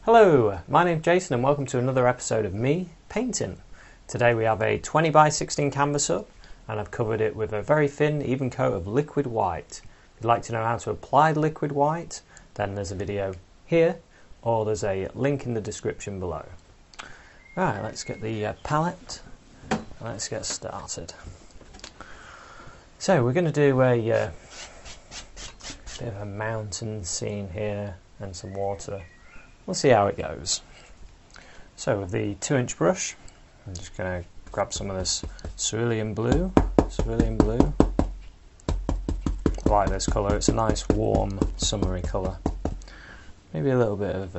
Hello, my name's Jason and welcome to another episode of me painting. Today we have a 20 by 16 canvas up and I've covered it with a very thin even coat of liquid white. If you'd like to know how to apply the liquid white, then there's a video here or there's a link in the description below. Right, let's get the palette and let's get started. So we're going to do a bit of a mountain scene here and some water. We'll see how it goes. So with the 2-inch brush, I'm just going to grab some of this Cerulean Blue. I like this colour, it's a nice warm summery colour. Maybe a little bit of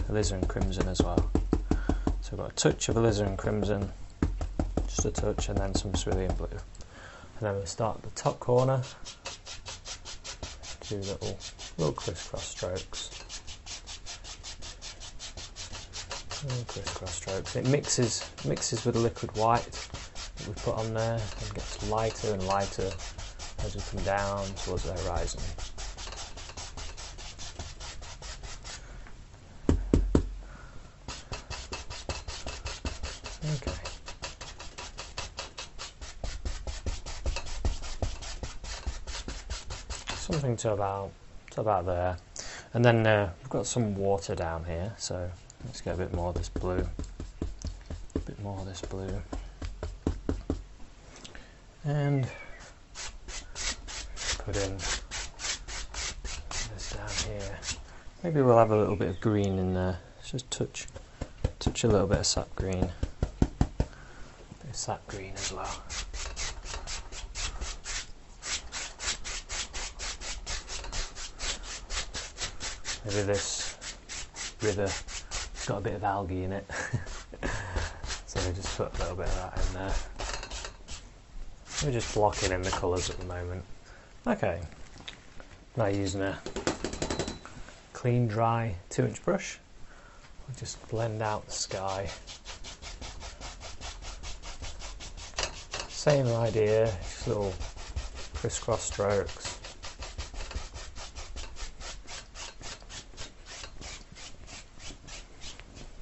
Alizarin Crimson as well. So I've got a touch of Alizarin Crimson, just a touch, and then some Cerulean Blue. And then we'll start at the top corner, do little crisscross strokes. It mixes with the liquid white that we put on there and gets lighter and lighter as we come down towards the horizon. Okay. Something to about there. And then we've got some water down here, so let's get a bit more of this blue. And put in this down here. Maybe we'll have a little bit of green in there. Let's just touch a little bit of sap green. A bit of sap green as well. Maybe this river got a bit of algae in it, so we just put a little bit of that in there. We're just blocking in the colours at the moment. Okay, now using a clean, dry 2-inch brush, we'll just blend out the sky. Same idea, just little crisscross strokes.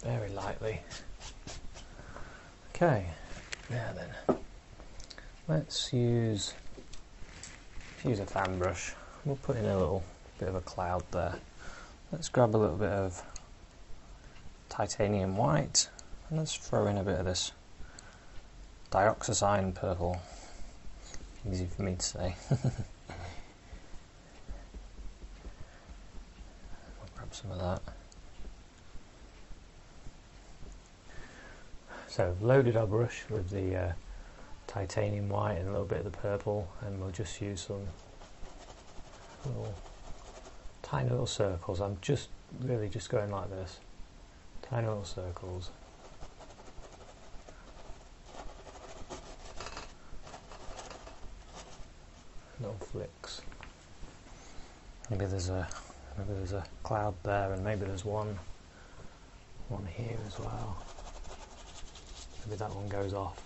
Very lightly. Okay, now then, let's use a fan brush. We'll put in a little bit of a cloud there. Let's grab a little bit of titanium white and let's throw in a bit of this Dioxazine Purple. Easy for me to say. We'll grab some of that. So I've loaded our brush with the titanium white and a little bit of the purple, and we'll just use some tiny little circles. I'm really just going like this, tiny little circles. Little flicks. Maybe there's a cloud there, and maybe there's one here as well. Maybe that one goes off.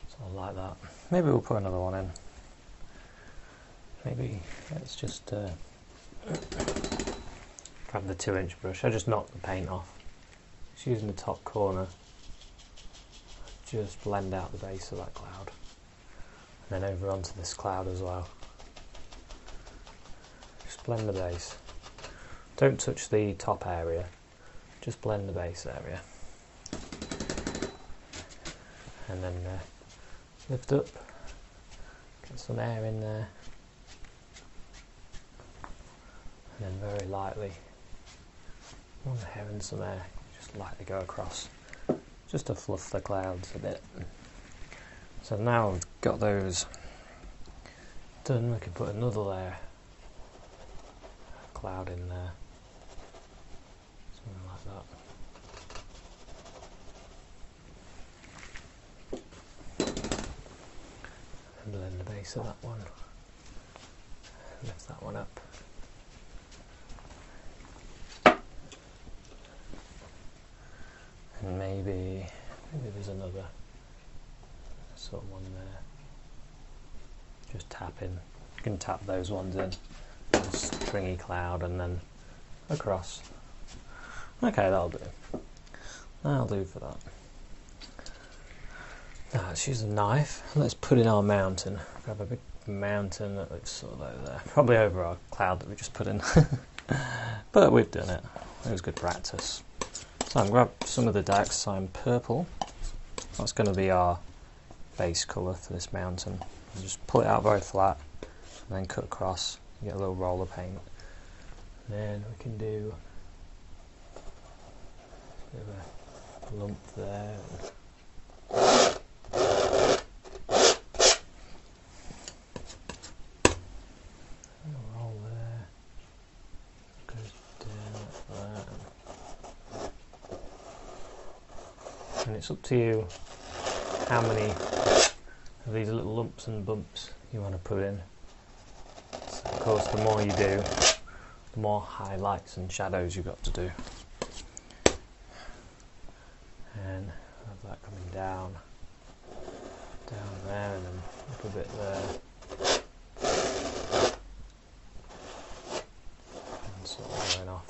So I like that. Maybe we'll put another one in. Maybe let's just grab the 2-inch brush. I just knocked the paint off. Just using the top corner. Just blend out the base of that cloud. And then over onto this cloud as well. Just blend the base. Don't touch the top area. Just blend the base area. And then lift up, get some air in there, and then very lightly, one hair and some air, just lightly go across, just to fluff the clouds a bit. So now we've got those done, we can put another layer of cloud in there. Something like that. And blend the base of that one. Lift that one up. And maybe there's another sort of one there. Just tap in. You can tap those ones in. Just stringy cloud and then across. Okay, that'll do. That'll do for that. Now let's use a knife. Let's put in our mountain. Grab a big mountain that looks sort of over there. Probably over our cloud that we just put in. But we've done it. It was good practice. So I'm going to grab some of the Dioxazine Purple. That's going to be our base colour for this mountain. And just pull it out very flat and then cut across. You get a little roll of paint. And then we can do a bit of a lump there. Roll there. Goes down like that. And it's up to you how many of these little lumps and bumps you want to put in. So of course, the more you do, the more highlights and shadows you've got to do. And have that coming down there, and then up a bit there, and sort of going off.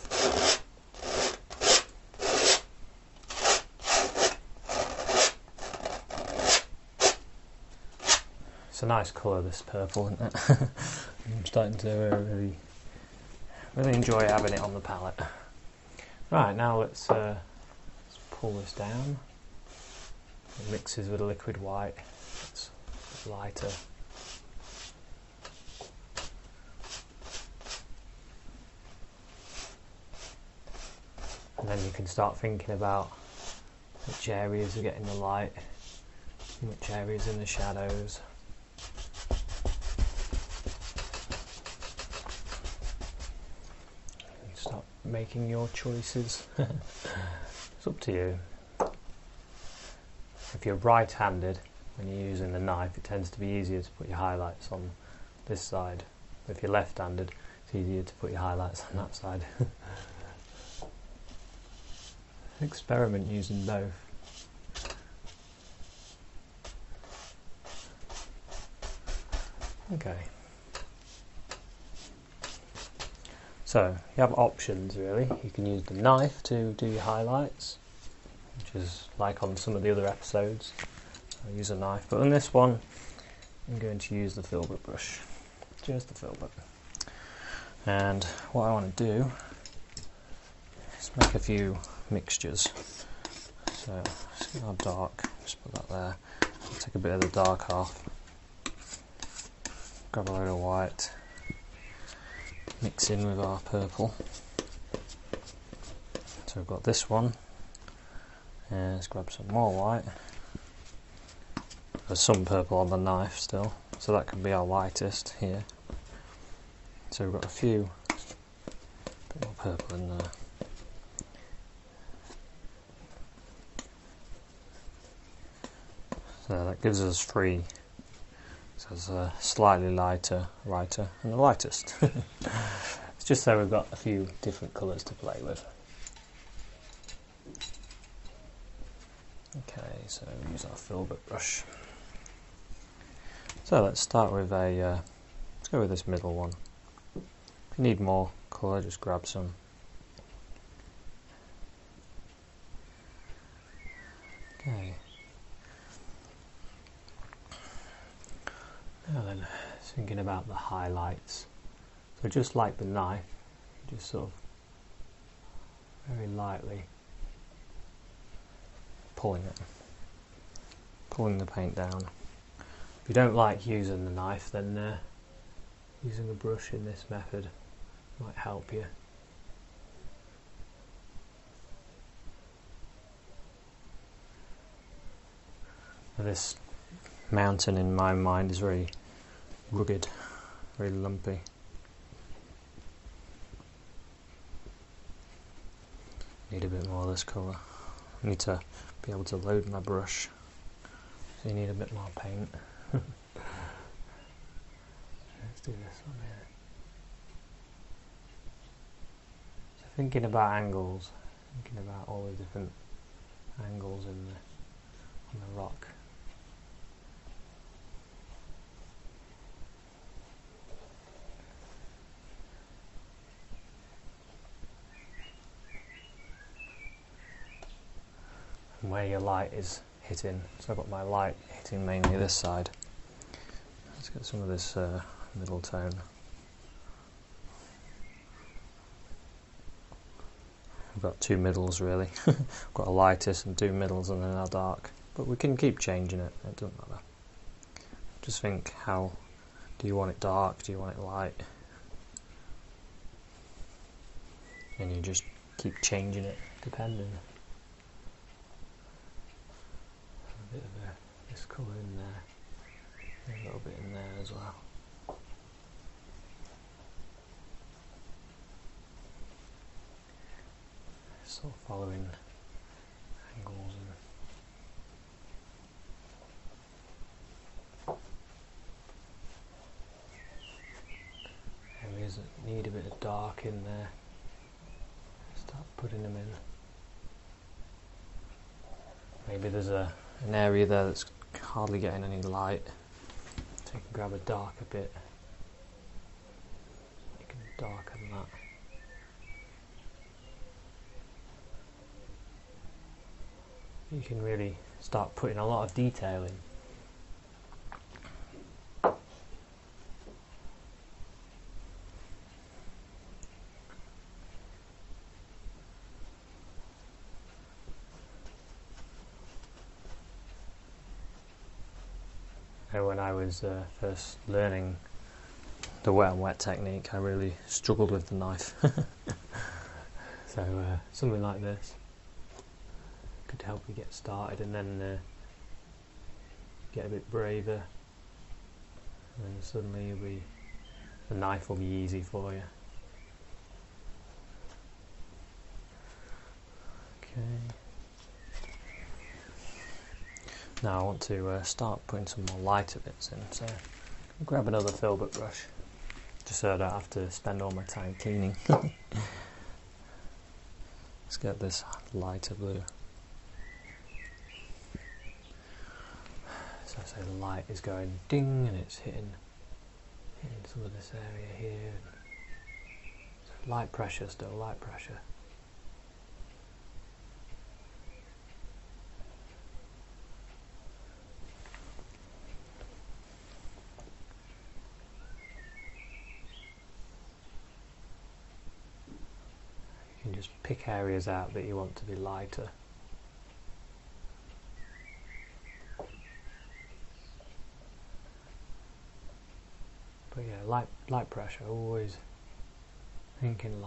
It's a nice colour, this purple, isn't it? I'm starting to really enjoy having it on the palette. Right, now let's pull this down. It mixes with a liquid white. It's lighter. And then you can start thinking about which areas are getting the light, which areas in the shadows. And start making your choices. It's up to you. If you're right-handed, when you're using the knife, it tends to be easier to put your highlights on this side. If you're left-handed, it's easier to put your highlights on that side. Experiment using both. Okay. So, you have options really. You can use the knife to do your highlights, which is like on some of the other episodes. I'll use a knife, but on this one I'm going to use the Filbert brush, just the Filbert. And what I want to do is make a few mixtures. So let's get our dark, just put that there, take a bit of the dark off, grab a load of white, mix in with our purple. So we've got this one. And let's grab some more white. There's some purple on the knife still, so that can be our lightest here. So we've got a few, bit more purple in there. So that gives us three. So it's a slightly lighter, and the lightest. It's just so we've got a few different colours to play with. Okay, so use our Filbert brush. So let's start with let's go with this middle one. If you need more colour, just grab some. Okay. Now then, thinking about the highlights. So just like the knife, just sort of very lightly pulling the paint down. If you don't like using the knife, then using a brush in this method might help you. Now this mountain in my mind is very rugged, very lumpy. Need a bit more of this colour. I need to be able to load my brush, so you need a bit more paint. Let's do this one here. So thinking about angles, thinking about all the different angles on the rock. where your light is hitting. So I've got my light hitting mainly this side. Let's get some of this middle tone. I've got two middles really. I've got a lightest and two middles and then a dark. But we can keep changing it, it doesn't matter. Just think, how do you want it dark, do you want it light? And you just keep changing it depending. A bit of this colour in there, and a little bit in there as well. Sort of following angles and areas that need a bit of dark in there. Start putting them in. Maybe there's an area there that's hardly getting any light, so you can grab a darker bit. You can darken that. You can really start putting a lot of detail in. When I was first learning the wet and wet technique, I really struggled with the knife. So something like this could help you get started, and then get a bit braver, and then suddenly the knife will be easy for you. Okay. Now I want to start putting some more lighter bits in, so I'll grab another Filbert brush, just so I don't have to spend all my time cleaning. Let's get this lighter blue. So say the light is going ding and it's hitting some of this area here. So light pressure still, light pressure. You can just pick areas out that you want to be lighter. But yeah, light pressure, always thinking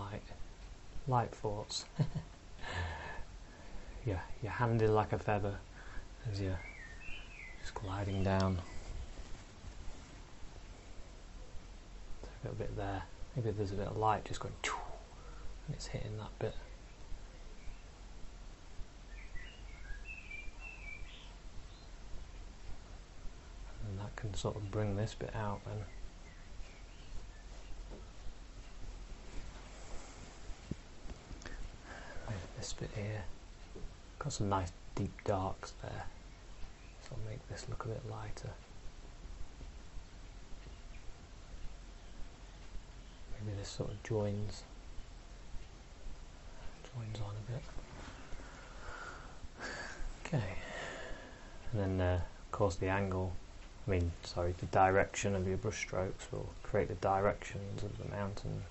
light thoughts. Yeah, your hand is like a feather as you're just gliding down. So I've got a bit there. Maybe there's a bit of light just going and it's hitting that bit. And that can sort of bring this bit out then. Maybe this bit here. Got some nice deep darks there. So I'll make this look a bit lighter. Maybe this sort of joins on a bit. Okay. And then of course the the direction of your brush strokes will create the directions of the mountain.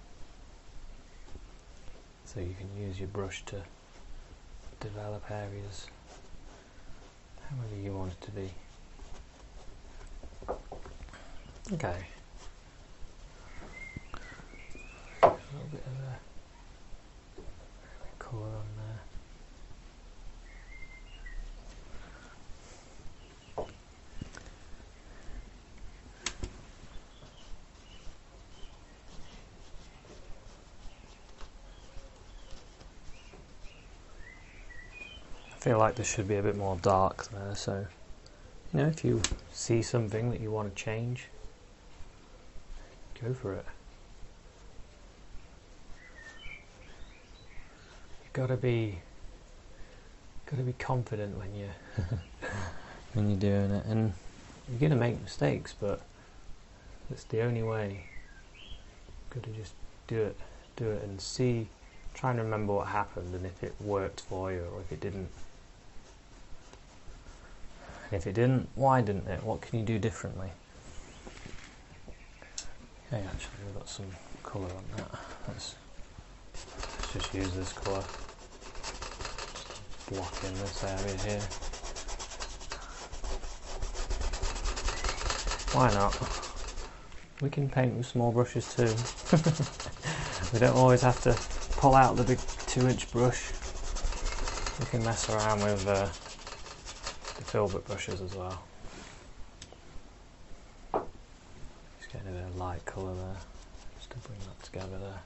So you can use your brush to develop areas however you want it to be. Okay. A little bit of a colour on there. I feel like there should be a bit more dark there, so if you see something that you want to change, go for it. You've got to be confident when you when you're doing it, and you're going to make mistakes, but it's the only way. You've got to just do it and see, try and remember what happened and if it worked for you or if it didn't. if it didn't, why didn't it? What can you do differently? Okay, actually we've got some colour on that. Let's just use this colour. Just block in this area here. Why not? We can paint with small brushes too. We don't always have to pull out the big 2-inch brush. We can mess around with the Filbert brushes as well. Just getting a bit of light colour there, just to bring that together there.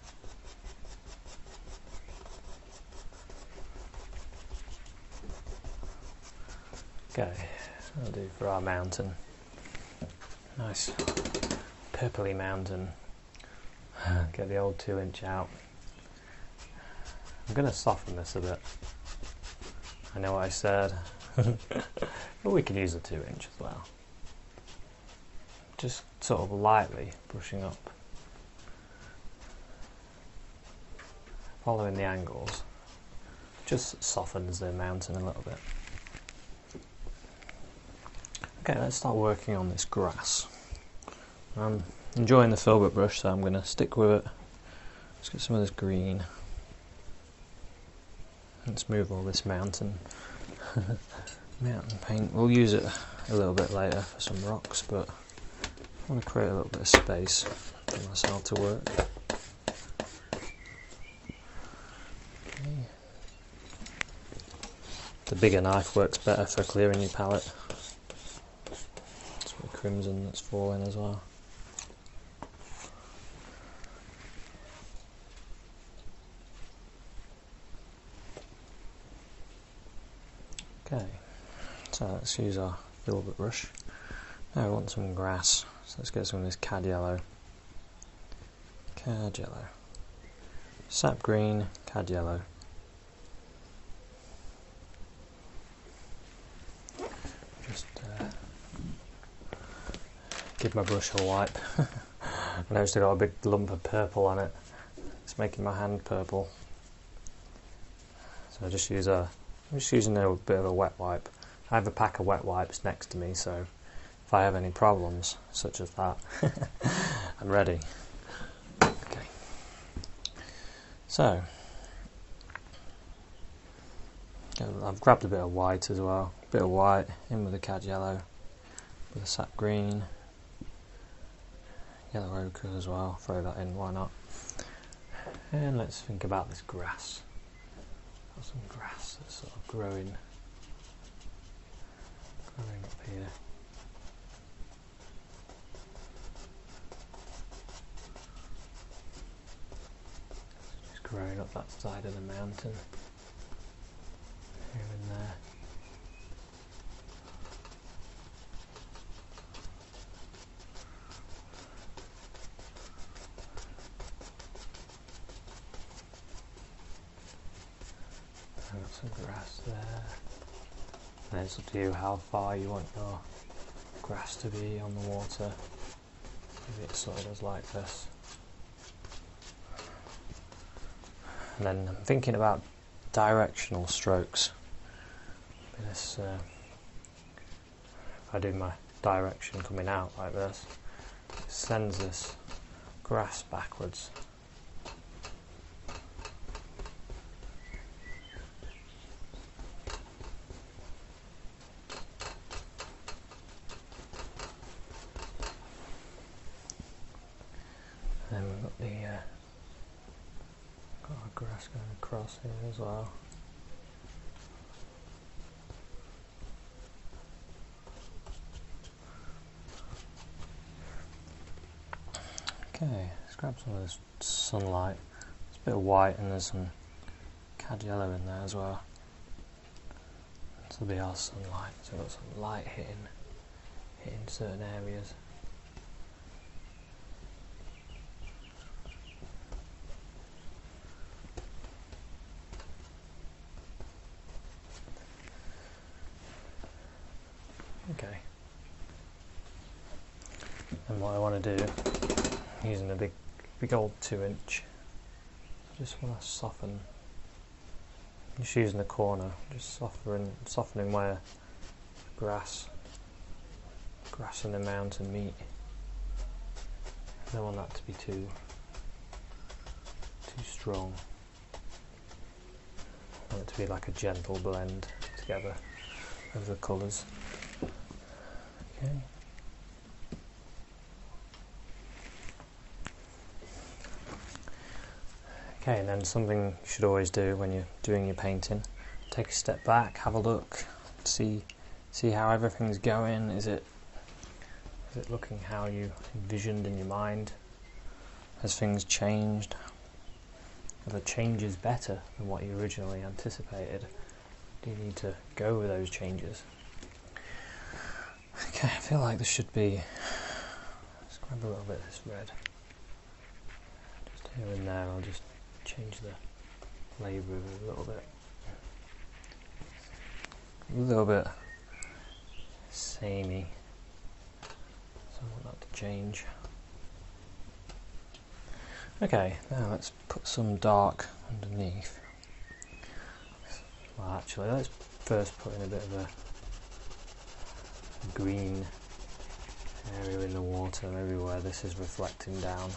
Okay, that'll do for our mountain. Nice purpley mountain. Get the old 2-inch out. I'm going to soften this a bit. I know what I said, but we can use a 2-inch as well. Just sort of lightly brushing up, following the angles. Just softens the mountain a little bit. Okay, let's start working on this grass. I'm enjoying the Filbert brush, so I'm going to stick with it. Let's get some of this green. Let's move all this mountain paint. We'll use it a little bit later for some rocks, but I want to create a little bit of space for myself to work. Okay. The bigger knife works better for clearing your palette. Some crimson that's falling as well. Okay, so let's use our Filbert brush. Now we want some grass, so let's get some of this Cad Yellow. Cad Yellow. Sap Green, Cad Yellow. Just give my brush a wipe. I noticed I got a big lump of purple on it. It's making my hand purple. So I just use I'm just using a bit of a wet wipe. I have a pack of wet wipes next to me, so if I have any problems, such as that, I'm ready. Okay. So, I've grabbed a bit of white as well. A bit of white in with the Cad Yellow, with the Sap Green, yellow ochre as well. Throw that in, why not? And let's think about this grass. Got some grass that's sort of growing up here. Just growing up that side of the mountain, here and there. I've got some grass there. And it's up to you how far you want your grass to be on the water. Maybe it sort of does like this. And then I'm thinking about directional strokes. This, if I do my direction coming out like this, it sends this grass backwards. And then we've got got our grass going across here as well. Okay, let's grab some of this sunlight. There's a bit of white and there's some Cad Yellow in there as well. This will be our sunlight, so we've got some light hitting certain areas. Okay, and what I want to do, using a big old 2-inch, just want to soften, just using the corner, just softening where grass grass in the mountain meat. I don't want that to be too strong. I want it to be like a gentle blend together of the colours. Okay. Okay, and then something you should always do when you're doing your painting, take a step back, have a look, see how everything's going. Is it looking how you envisioned in your mind? Has things changed? Are the changes better than what you originally anticipated? Do you need to go with those changes? Okay, I feel like this should be, let's grab a little bit of this red. Just here and there, I'll just change the flavour of it a little bit. A little bit samey, so I want that to change. Okay, now let's put some dark underneath. Well, actually, let's first put in a bit of a green area in the water, maybe where this is reflecting down.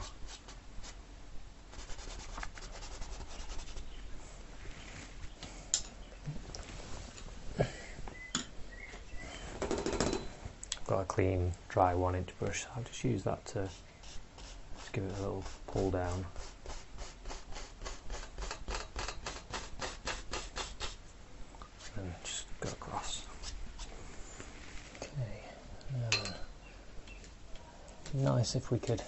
I've got a clean, dry 1-inch brush, so I'll just use that to just give it a little pull down. And just go across. Okay. Nice if we could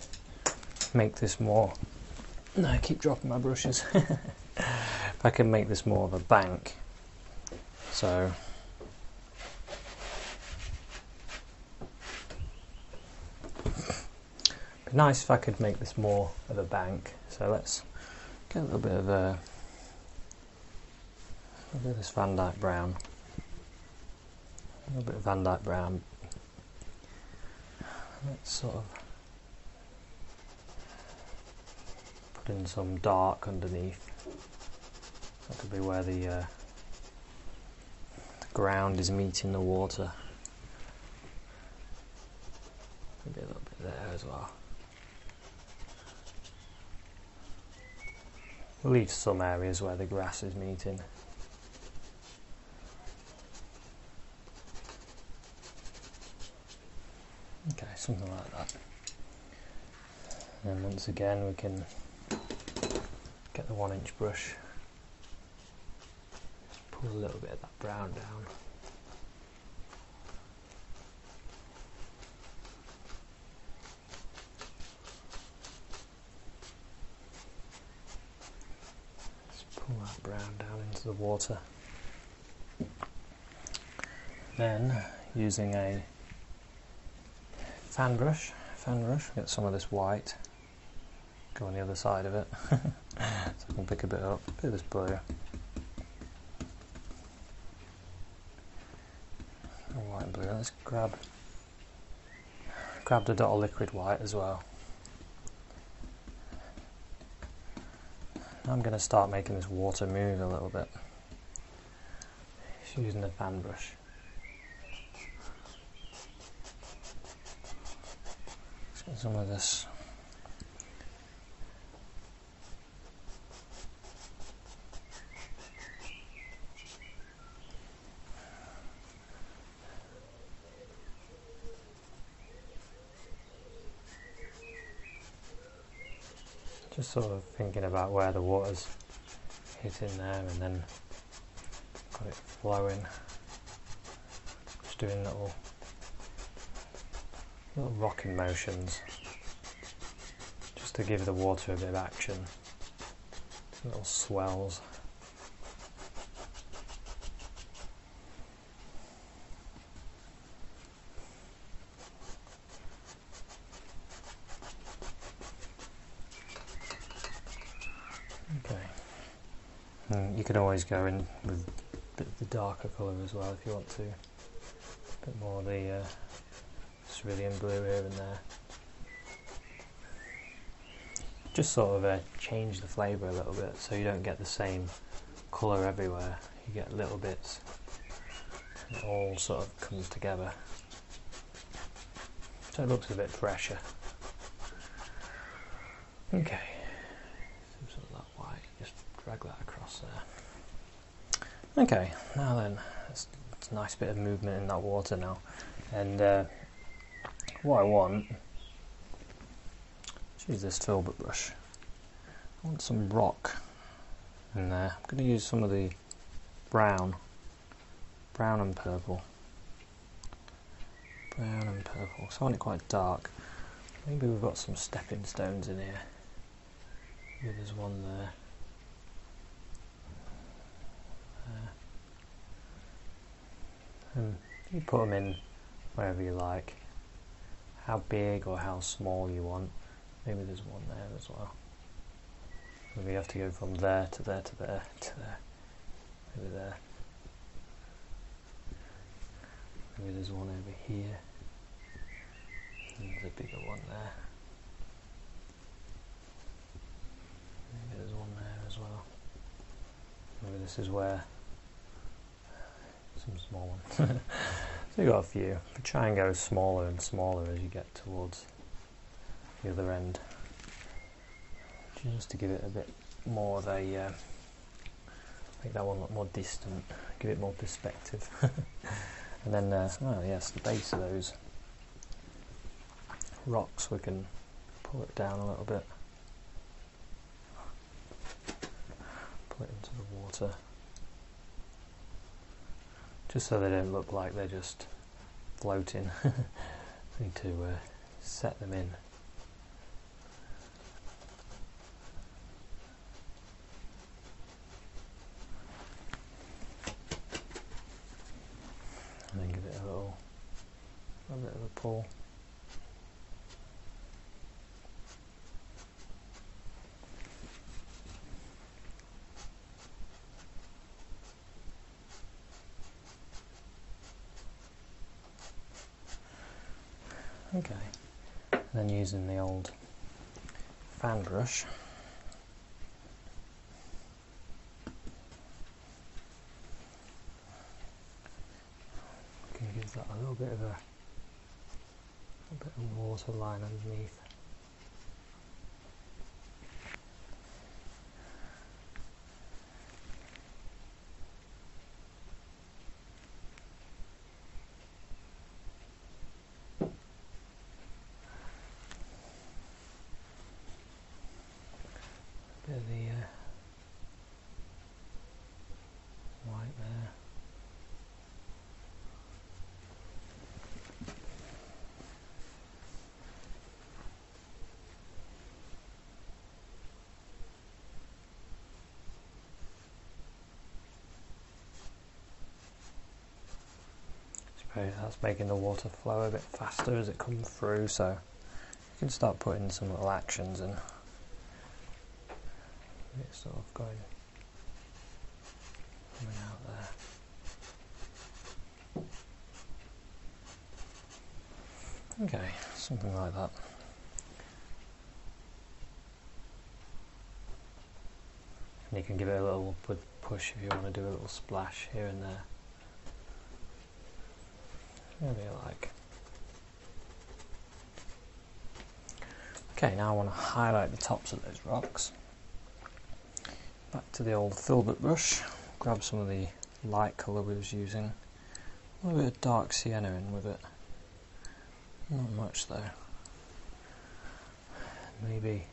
make this more. No, I keep dropping my brushes. If I can make this more of a bank. So nice if I could make this more of a bank. So let's get a little bit of this VanDyke Brown. A little bit of VanDyke Brown. Let's sort of put in some dark underneath. That could be where the ground is meeting the water. Maybe a little bit there as well. We'll leave some areas where the grass is meeting. Okay, something like that. And once again we can get the 1-inch brush, just pull a little bit of that brown down. Pull that brown down into the water. Then, using a fan brush, get some of this white, go on the other side of it, so I can pick a bit up, a bit of this blue. White and blue. Let's grab a dot of liquid white as well. I'm going to start making this water move a little bit, just using the fan brush. Let's get some of this. Just sort of thinking about where the water's hitting there, and then got it flowing. Just doing little rocking motions, just to give the water a bit of action. Little swells. You can always go in with a bit of the darker colour as well if you want to. A bit more of the cerulean blue here and there. Just sort of change the flavour a little bit so you don't get the same colour everywhere. You get little bits and it all sort of comes together. so it looks a bit fresher. Okay, some of that white, just drag that across there. Okay, now then, it's a nice bit of movement in that water now, and what I want, let's use this Filbert brush. I want some rock in there. I'm going to use some of the brown and purple. Brown and purple, so I want it quite dark. Maybe we've got some stepping stones in here. Maybe there's one there. And you put them in wherever you like. How big or how small you want. Maybe there's one there as well. Maybe you have to go from there to there to there to there. Maybe there. Maybe there's one over here. And there's a bigger one there. Maybe there's one there as well. Maybe this is where some small ones. So you've got a few. But try and go smaller and smaller as you get towards the other end. Just to give it a bit more of a make that one look more distant, give it more perspective. And then, oh yes, the base of those rocks, we can pull it down a little bit, pull it into the water, just so they don't look like they're just floating. Need to set them in. And then give it a bit of a pull. Okay, and then using the old fan brush, can give that a little bit of a water line underneath. Bit of the white there. Suppose that's making the water flow a bit faster as it comes through, so you can start putting some little actions in. It's sort of coming out there. Okay, something like that. And you can give it a little upward push if you want to do a little splash here and there. Whatever you like. Okay, now I want to highlight the tops of those rocks. Back to the old Filbert brush, grab some of the light colour we was using, a little bit of dark sienna in with it, not much though, maybe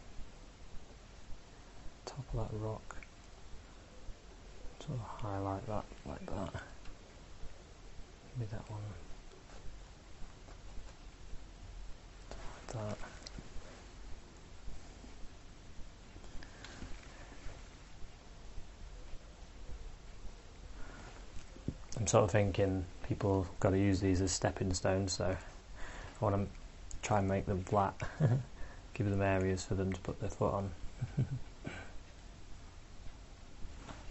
top of that rock, sort of highlight that like that, maybe that one, like that. I'm sort of thinking people got to use these as stepping stones, so I want to try and make them flat, give them areas for them to put their foot on.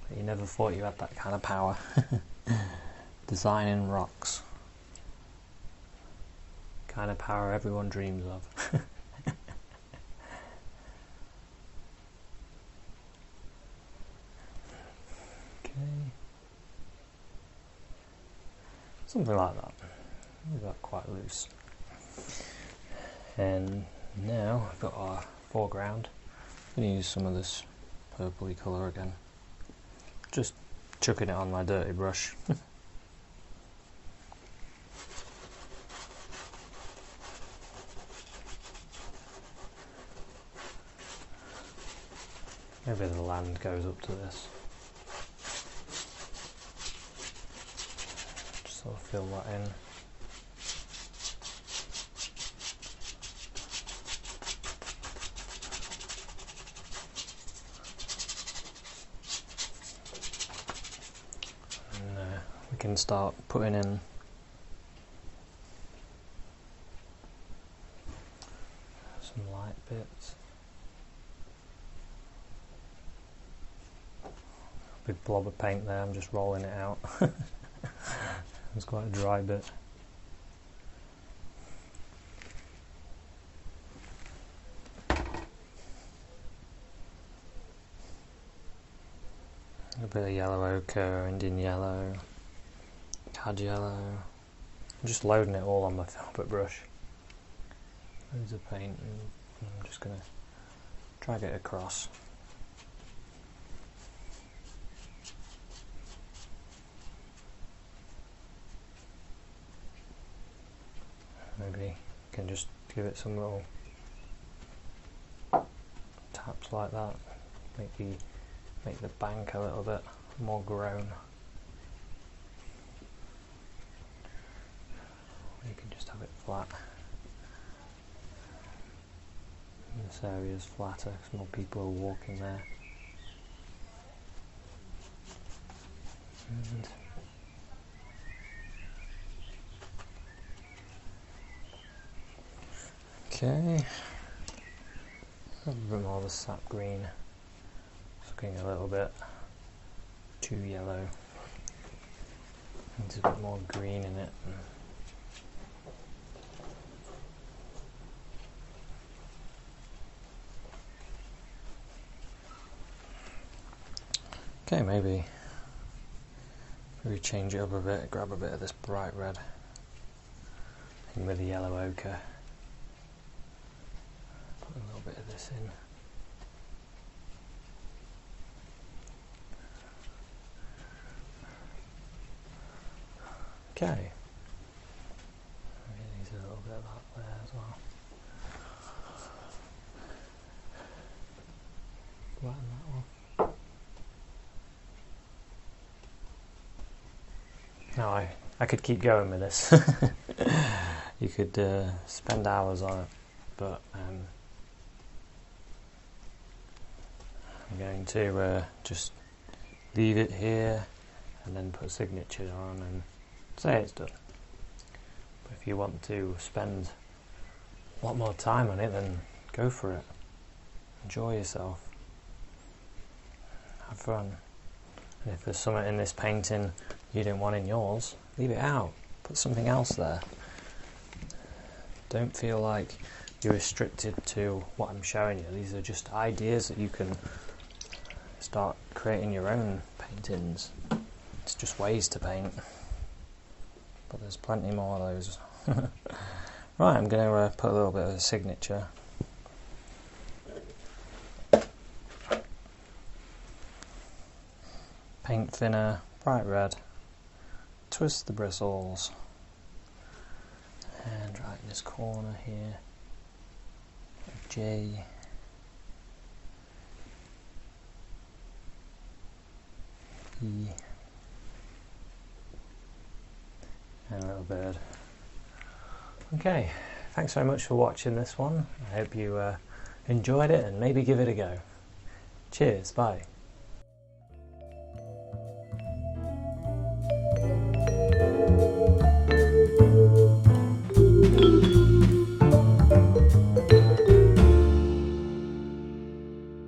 But you never thought you had that kind of power. Designing rocks. Kind of power everyone dreams of. Something like that. Leave that quite loose. And now I've got our foreground. I'm going to use some of this purpley colour again. Just chucking it on my dirty brush. Maybe the land goes up to this. Just sort of fill that in. And we can start putting in some light bits. Big blob of paint there, I'm just rolling it out. It's quite a dry bit. A bit of yellow ochre, Indian yellow, Cad Yellow. I'm just loading it all on my Filbert brush. Loads of paint, and I'm just going to drag it across. Maybe you can just give it some little taps like that, make the bank a little bit more grown. You can just have it flat. This area is flatter because more people are walking there. And okay, a bit more of the Sap Green. It's looking a little bit too yellow. Needs a bit more green in it. Okay, maybe change it up a bit, grab a bit of this bright red and with the yellow ochre. Put a little bit of this in. Okay. Maybe needs a little bit of that there as well. Flatten that one. Now I could keep going with this. You could spend hours on it, but I'm going to just leave it here and then put a signature on and say it's done. But if you want to spend a lot more time on it, then go for it. Enjoy yourself. Have fun. And if there's something in this painting you don't want in yours, leave it out. Put something else there. Don't feel like you're restricted to what I'm showing you. These are just ideas that you can start creating your own paintings. It's just ways to paint. But there's plenty more of those. Right, I'm going to put a little bit of a signature. Paint thinner, bright red. Twist the bristles. And right in this corner here, a J. E. And a little bird. Okay, thanks very much for watching this one. I hope you enjoyed it and maybe give it a go. Cheers, bye.